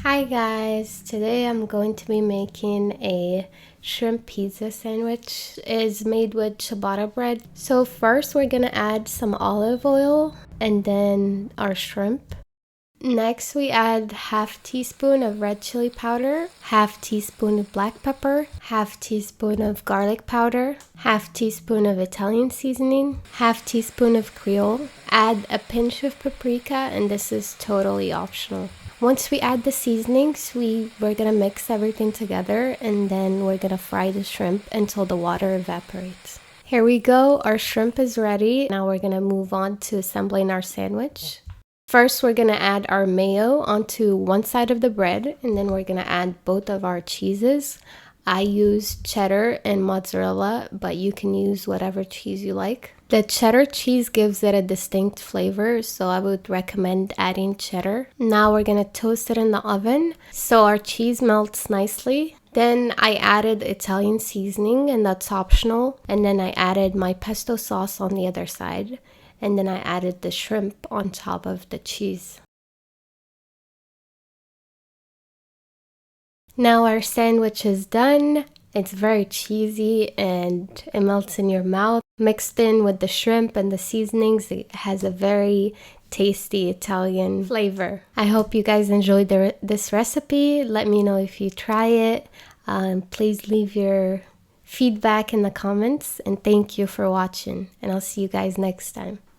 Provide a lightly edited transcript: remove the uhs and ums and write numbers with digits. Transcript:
Hi guys, today I'm going to be making a shrimp pizza sandwich. It's made with ciabatta bread. So first we're gonna add some olive oil and then our shrimp. Next we add half teaspoon of red chili powder, half teaspoon of black pepper, half teaspoon of garlic powder, half teaspoon of Italian seasoning, half teaspoon of Creole. Add a pinch of paprika, and this is totally optional. Once we add the seasonings, we're gonna mix everything together and then we're gonna fry the shrimp until the water evaporates. Here we go, our shrimp is ready. Now we're gonna move on to assembling our sandwich. First, we're gonna add our mayo onto one side of the bread, and then we're gonna add both of our cheeses. I use cheddar and mozzarella, but you can use whatever cheese you like. The cheddar cheese gives it a distinct flavor, so I would recommend adding cheddar. Now we're gonna toast it in the oven so our cheese melts nicely. Then I added Italian seasoning, and that's optional. And then I added my pesto sauce on the other side. And then I added the shrimp on top of the cheese. Now our sandwich is done. It's very cheesy and it melts in your mouth. Mixed in with the shrimp and the seasonings, it has a very tasty Italian flavor. I hope you guys enjoyed this recipe. Let me know if you try it. Please leave your feedback in the comments, and thank you for watching, and I'll see you guys next time.